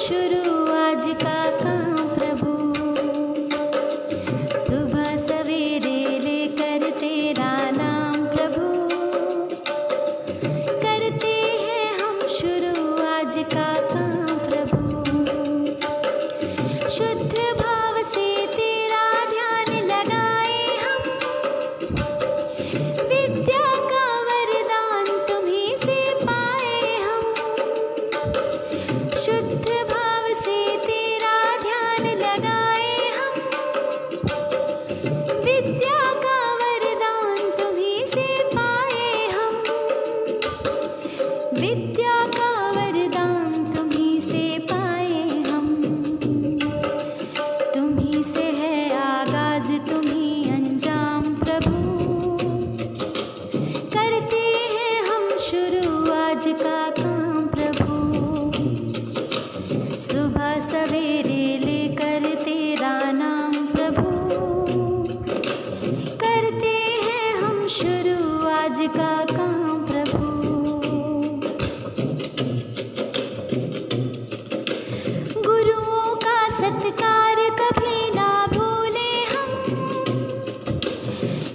शुरू आज का काम प्रभु। सुबह सवेरे लेकर तेरा नाम प्रभु, करते हैं हम शुरू आज का काम प्रभु। शुद्ध भाव से तेरा ध्यान लगाए हम, विद्या का वरदान तुम्हीं से पाए हम। शुद्ध भाव से तेरा ध्यान लगाए हम, विद्या का वरदान तुम्हीं से पाए हम। विद्या का वरदान तुम्हीं से पाए हम। तुम्हीं से है आगाज तुम्हीं अंजाम प्रभु, करते हैं हम शुरू आज का काम प्रभु। सुबह सवेरे लेकर तेरा नाम प्रभु, करते हैं हम शुरू आज का काम प्रभु। गुरुओं का सत्कार कभी ना भूले हम,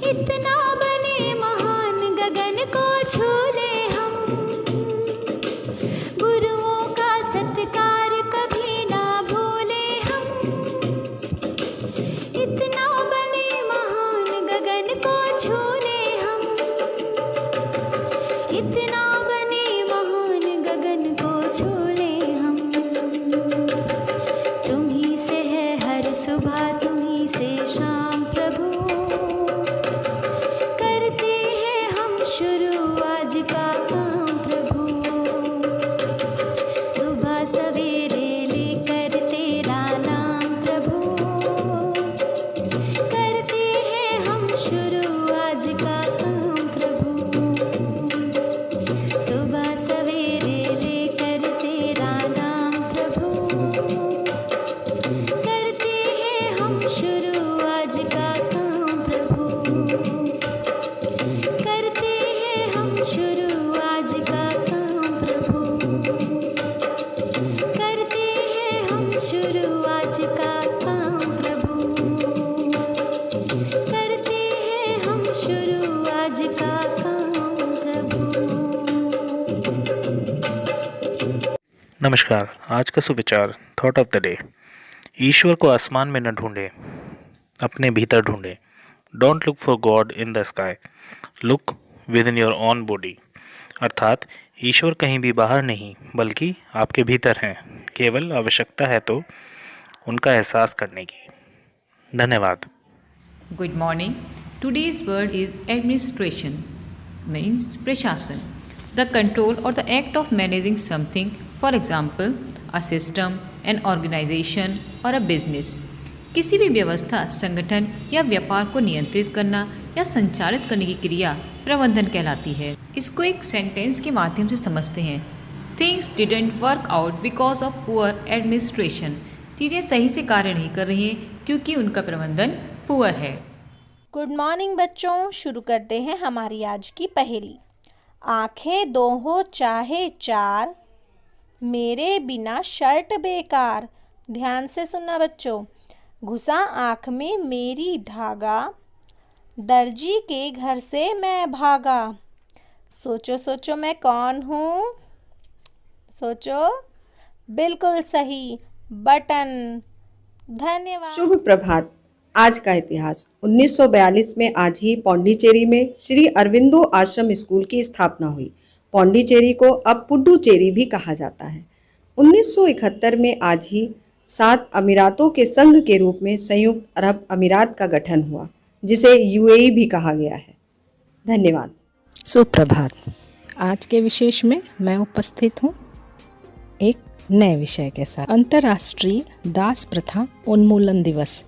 इतना बने महान गगन को छू ले हम। गुरुओं का सत्कार कभी ना भूले हम, इतना बने महान गगन को छू ले हम। इतना बने महान गगन को छू ले हम। तुम्हीं से है हर सुबह तुम्हीं से शाम प्रभु, करते हैं हम शुरू आज का काम प्रभु। सुबह सवेरे लेकर तेरा नाम प्रभु, करते हैं हम शुरू आज का काम प्रभु। सुबह सवेरे लेकर तेरा नाम प्रभु, करते हैं हम शुरू आज का काम प्रभु। करते हैं हम शुरू आज का काम प्रभु, करते हैं हम शुरू आज का काम प्रभु। करते हैं हम शुरू आज का काम प्रभु। नमस्कार। आज का सुविचार थॉट ऑफ द डे। ईश्वर को आसमान में न ढूंढे, अपने भीतर ढूंढे। Don't look for God in the sky, look with in your own body. अर्थात ईश्वर कहीं भी बाहर नहीं बल्कि आपके भीतर हैं, केवल आवश्यकता है तो उनका एहसास करने की। धन्यवाद। Good morning. Today's word is administration, means प्रशासन, the control or the act of managing something, for example, a system, an organization or a business. किसी भी व्यवस्था, संगठन या व्यापार को नियंत्रित करना या संचालित करने की क्रिया प्रबंधन कहलाती है। इसको एक सेंटेंस के माध्यम से समझते हैं। Things didn't work out because of poor administration. चीज़ें सही से कार्य नहीं कर रही हैं क्योंकि उनका प्रबंधन पुअर है। गुड मॉर्निंग बच्चों, शुरू करते हैं हमारी आज की पहेली। आंखें दो हो चाहे चार, मेरे बिना शर्ट बेकार। ध्यान से सुनना बच्चों। घुसा आँख में मेरी धागा, दर्जी के घर से मैं भागा। सोचो सोचो मैं कौन हूँ? सोचो। बिल्कुल सही, बटन। धन्यवाद। शुभ प्रभात। आज का इतिहास। 1942 में आज ही पौंडीचेरी में श्री अरविंदो आश्रम स्कूल की स्थापना हुई। पौंडीचेरी को अब पुडुचेरी भी कहा जाता है। 1971 में आज ही 7 अमीरातों के संघ के रूप में संयुक्त अरब अमीरात का गठन हुआ, जिसे यूएई भी कहा गया है। धन्यवाद। सुप्रभात। आज के विशेष में मैं उपस्थित हूँ एक नए विषय के साथ। अंतर्राष्ट्रीय दास प्रथा उन्मूलन दिवस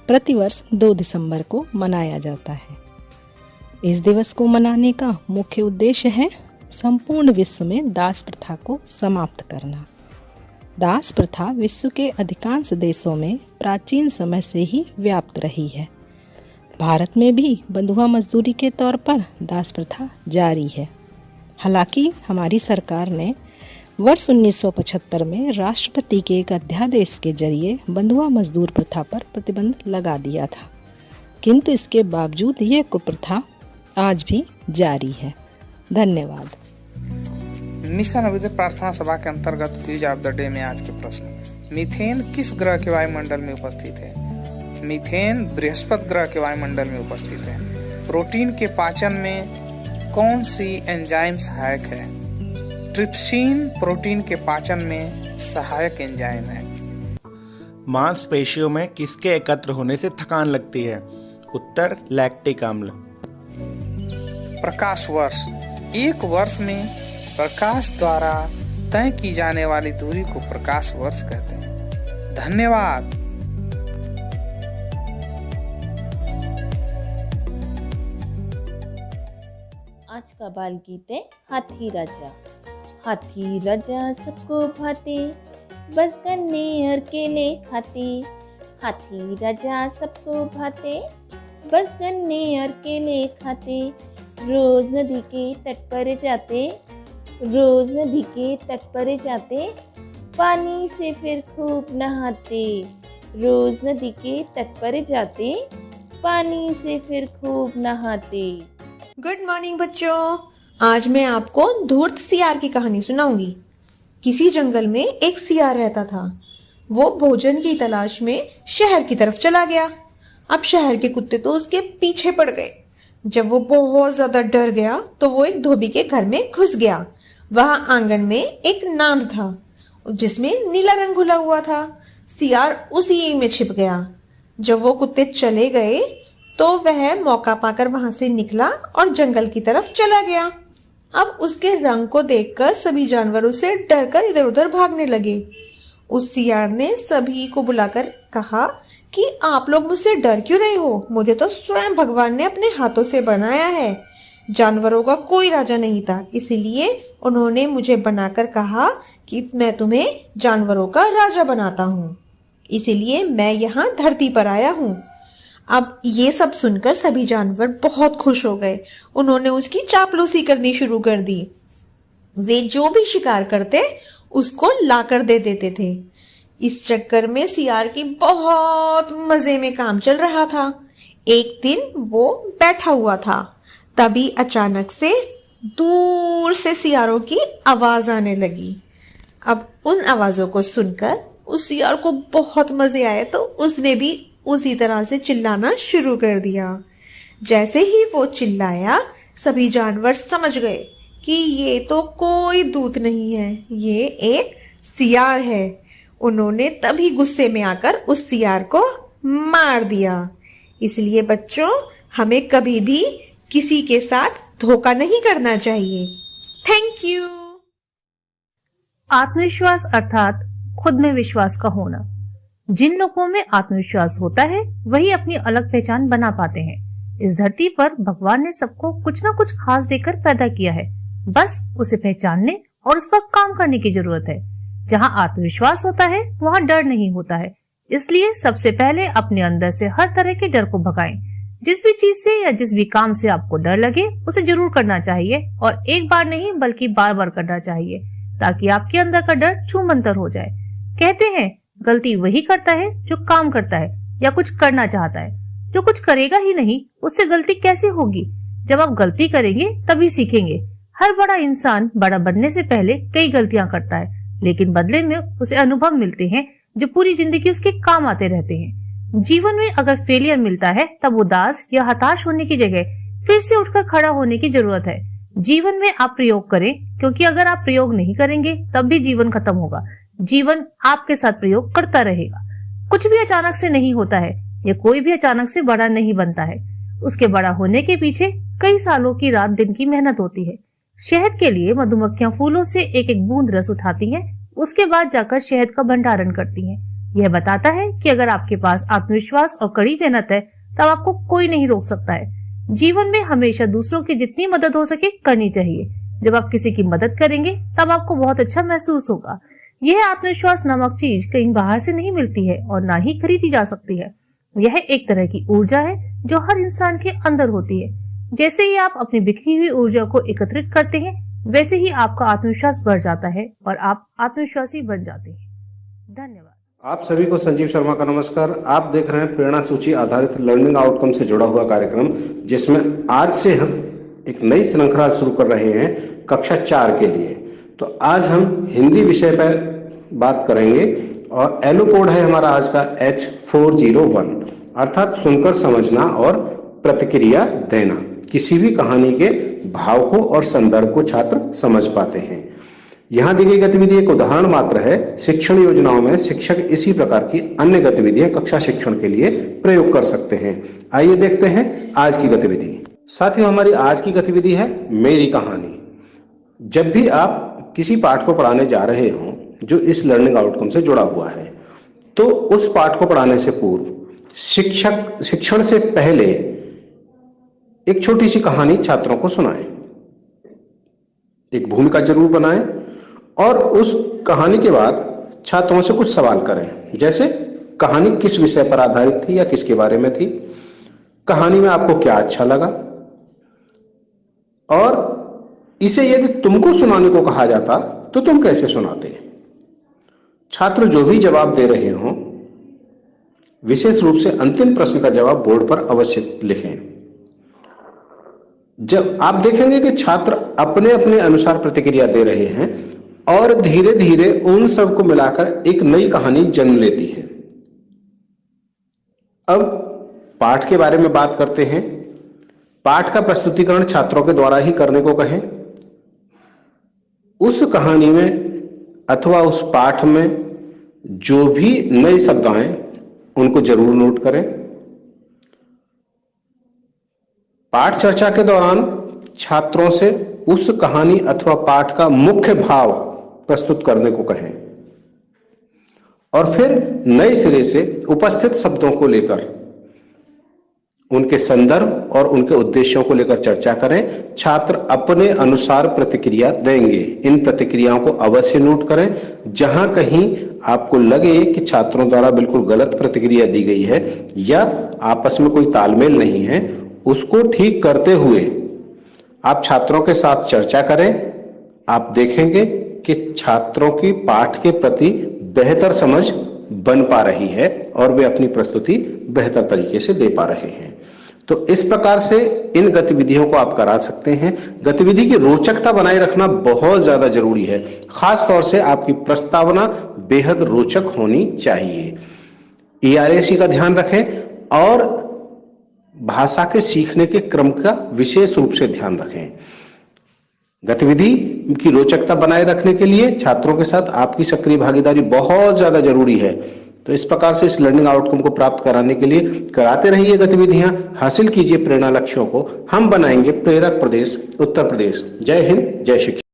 प्रतिवर्ष 2 दिसंबर को मनाया जाता है। इस दिवस को मनाने का मुख्य उद्देश्य है संपूर्ण विश्व में दास प्रथा को समाप्त करना। दास प्रथा विश्व के अधिकांश देशों में प्राचीन समय से ही व्याप्त रही है। भारत में भी बंधुआ मजदूरी के तौर पर दास प्रथा जारी है। हालांकि हमारी सरकार ने वर्ष 1975 में राष्ट्रपति के एक अध्यादेश के जरिए बंधुआ मजदूर प्रथा पर प्रतिबंध लगा दिया था, किंतु इसके बावजूद ये कुप्रथा आज भी जारी है। धन्यवाद। मिशन अभ्युदय प्रार्थना सभा के अंतर्गत क्विज ऑफ द डे में आज के प्रश्न। मीथेन किस ग्रह के वायुमंडल में उपस्थित है? मीथेन बृहस्पति ग्रह के वायुमंडल में उपस्थित है। प्रोटीन के पाचन में कौन सी एंजाइम सहायक है? ट्रिप्सिन प्रोटीन के पाचन में सहायक एंजाइम है। मांसपेशियों में किसके एकत्र होने से थकान लगती है? उत्तर लैक्टिक अम्ल। प्रकाश वर्ष। एक वर्ष में प्रकाश द्वारा तय की जाने वाली दूरी को प्रकाश वर्ष कहते हैं। धन्यवाद। आज का बाल गीत है हाथी राजा। हाथी राजा सबको भाते, बस गन्ने और केले खाते। हाथी राजा सबको भाते, बस गन्ने और केले खाते। रोज नदी के तट पर जाते, रोज नदी के तट पर जाते। पानी से फिर खूब नहाते, रोज नदी के तट पर जाते। पानी से फिर खूब नहाते। गुड मॉर्निंग बच्चों, आज मैं आपको धूर्त सियार की कहानी सुनाऊंगी। किसी जंगल में एक सियार रहता था। वो भोजन की तलाश में शहर की तरफ चला गया। अब शहर के कुत्ते तो उसके पीछे पड़ गए। जब वो बहुत ज्यादा डर गया तो वो एक धोबी के घर में घुस गया। वहां आंगन में एक नांद था जिसमें नीला रंग घुला हुआ था। सियार उसी में छिप गया। जब वो कुत्ते चले गए तो वह मौका पाकर वहां से निकला और जंगल की तरफ चला गया। अब उसके रंग को देखकर सभी जानवर उसे डरकर इधर उधर भागने लगे। उस सियार ने सभी को बुलाकर कहा कि आप लोग मुझसे डर क्यों रहे हो? मुझे तो स्वयं भगवान ने अपने हाथों से बनाया है। जानवरों का कोई राजा नहीं था, इसीलिए उन्होंने मुझे बनाकर कहा कि मैं तुम्हें जानवरों का राजा बनाता हूँ, इसीलिए मैं यहाँ धरती पर आया हूँ। अब ये सब सुनकर सभी जानवर बहुत खुश हो गए। उन्होंने उसकी चापलूसी करनी शुरू कर दी। वे जो भी शिकार करते उसको लाकर दे देते थे। इस चक्कर में सियार की बहुत मजे में काम चल रहा था। एक दिन वो बैठा हुआ था, तभी अचानक से दूर से सियारों की आवाज आने लगी। अब उन आवाजों को सुनकर उस सियार को बहुत मजे आए तो उसने भी उसी तरह से चिल्लाना शुरू कर दिया। जैसे ही वो चिल्लाया सभी जानवर समझ गए कि ये तो कोई दूत नहीं है, ये एक सियार है। उन्होंने तभी गुस्से में आकर उस सियार को मार दिया। इसलिए बच्चों, हमें कभी भी किसी के साथ धोखा नहीं करना चाहिए। Thank you. आत्मविश्वास अर्थात खुद में विश्वास का होना। जिन लोगों में आत्मविश्वास होता है वही अपनी अलग पहचान बना पाते हैं। इस धरती पर भगवान ने सबको कुछ न कुछ खास देकर पैदा किया है, बस उसे पहचानने और उस पर काम करने की जरूरत है। जहाँ आत्मविश्वास होता है वहाँ डर नहीं होता है। इसलिए सबसे पहले अपने अंदर से हर तरह के डर को भगाएं। जिस भी चीज से या जिस भी काम से आपको डर लगे उसे जरूर करना चाहिए, और एक बार नहीं बल्कि बार बार करना चाहिए, ताकि आपके अंदर का डर छूमंतर हो जाए। कहते हैं गलती वही करता है जो काम करता है या कुछ करना चाहता है। जो कुछ करेगा ही नहीं उससे गलती कैसे होगी? जब आप गलती करेंगे तभी सीखेंगे। हर बड़ा इंसान बड़ा बनने से पहले कई गलतियां करता है, लेकिन बदले में उसे अनुभव मिलते हैं जो पूरी जिंदगी उसके काम आते रहते हैं। जीवन में अगर फेलियर मिलता है तब उदास या हताश होने की जगह फिर से उठकर खड़ा होने की जरूरत है। जीवन में आप प्रयोग करें, क्योंकि अगर आप प्रयोग नहीं करेंगे तब भी जीवन खत्म होगा। जीवन आपके साथ प्रयोग करता रहेगा। कुछ भी अचानक से नहीं होता है, या कोई भी अचानक से बड़ा नहीं बनता है। उसके बड़ा होने के पीछे कई सालों की रात दिन की मेहनत होती है। शहद के लिए मधुमक्खियां फूलों से एक एक बूंद रस उठाती हैं, उसके बाद जाकर शहद का भंडारण करती हैं। यह बताता है कि अगर आपके पास आत्मविश्वास और कड़ी मेहनत है तब आपको कोई नहीं रोक सकता है। जीवन में हमेशा दूसरों की जितनी मदद हो सके करनी चाहिए। जब आप किसी की मदद करेंगे तब आपको बहुत अच्छा महसूस होगा। यह आत्मविश्वास नामक चीज कहीं बाहर से नहीं मिलती है और ना ही खरीदी जा सकती है। यह एक तरह की ऊर्जा है जो हर इंसान के अंदर होती है। जैसे ही आप अपनी बिखरी हुई ऊर्जा को एकत्रित करते हैं, वैसे ही आपका आत्मविश्वास बढ़ जाता है और आप आत्मविश्वासी बन जाते हैं। धन्यवाद। आप सभी को संजीव शर्मा का नमस्कार। आप देख रहे हैं प्रेरणा सूची आधारित लर्निंग आउटकम से जुड़ा हुआ कार्यक्रम, जिसमें आज से हम एक नई श्रृंखला शुरू कर रहे हैं कक्षा 4 के लिए। तो आज हम हिंदी विषय पर बात करेंगे और एलो कोड है हमारा आज का H401, अर्थात सुनकर समझना और प्रतिक्रिया देना। किसी भी कहानी के भाव को और संदर्भ को छात्र समझ पाते हैं। यहाँ दी गई गतिविधि एक उदाहरण मात्र है। शिक्षण योजनाओं में शिक्षक इसी प्रकार की अन्य गतिविधियां कक्षा शिक्षण के लिए प्रयोग कर सकते हैं। आइए देखते हैं आज की गतिविधि। साथियों, हमारी आज की गतिविधि है मेरी कहानी। जब भी आप किसी पाठ को पढ़ाने जा रहे हों जो इस लर्निंग आउटकम से जुड़ा हुआ है, तो उस पाठ को पढ़ाने से पूर्व शिक्षण से पहले एक छोटी सी कहानी छात्रों को सुनाएं, एक भूमिका जरूर बनाएं और उस कहानी के बाद छात्रों से कुछ सवाल करें, जैसे कहानी किस विषय पर आधारित थी या किसके बारे में थी, कहानी में आपको क्या अच्छा लगा, और इसे यदि तुमको सुनाने को कहा जाता तो तुम कैसे सुनाते। छात्र जो भी जवाब दे रहे हों, विशेष रूप से अंतिम प्रश्न का जवाब बोर्ड पर अवश्य लिखें। जब आप देखेंगे कि छात्र अपने अपने अनुसार प्रतिक्रिया दे रहे हैं और धीरे धीरे उन सब को मिलाकर एक नई कहानी जन्म लेती है। अब पाठ के बारे में बात करते हैं। पाठ का प्रस्तुतिकरण छात्रों के द्वारा ही करने को कहें। उस कहानी में अथवा उस पाठ में जो भी नए शब्द आए उनको जरूर नोट करें। पाठ चर्चा के दौरान छात्रों से उस कहानी अथवा पाठ का मुख्य भाव प्रस्तुत करने को कहें और फिर नए सिरे से उपस्थित शब्दों को लेकर उनके संदर्भ और उनके उद्देश्यों को लेकर चर्चा करें। छात्र अपने अनुसार प्रतिक्रिया देंगे। इन प्रतिक्रियाओं को अवश्य नोट करें। जहां कहीं आपको लगे कि छात्रों द्वारा बिल्कुल गलत प्रतिक्रिया दी गई है या आपस में कोई तालमेल नहीं है, उसको ठीक करते हुए आप छात्रों के साथ चर्चा करें। आप देखेंगे कि छात्रों की पाठ के प्रति बेहतर समझ बन पा रही है और वे अपनी प्रस्तुति बेहतर तरीके से दे पा रहे हैं। तो इस प्रकार से इन गतिविधियों को आप करा सकते हैं। गतिविधि की रोचकता बनाए रखना बहुत ज्यादा जरूरी है। खास तौर से आपकी प्रस्तावना बेहद रोचक होनी चाहिए। ERAC का ध्यान रखें और भाषा के सीखने के क्रम का विशेष रूप से ध्यान रखें। गतिविधि की रोचकता बनाए रखने के लिए छात्रों के साथ आपकी सक्रिय भागीदारी बहुत ज्यादा जरूरी है। तो इस प्रकार से इस लर्निंग आउटकम को प्राप्त कराने के लिए कराते रहिए गतिविधियां, हासिल कीजिए प्रेरणा लक्ष्यों को। हम बनाएंगे प्रेरक प्रदेश उत्तर प्रदेश। जय हिंद, जय शिक्षा।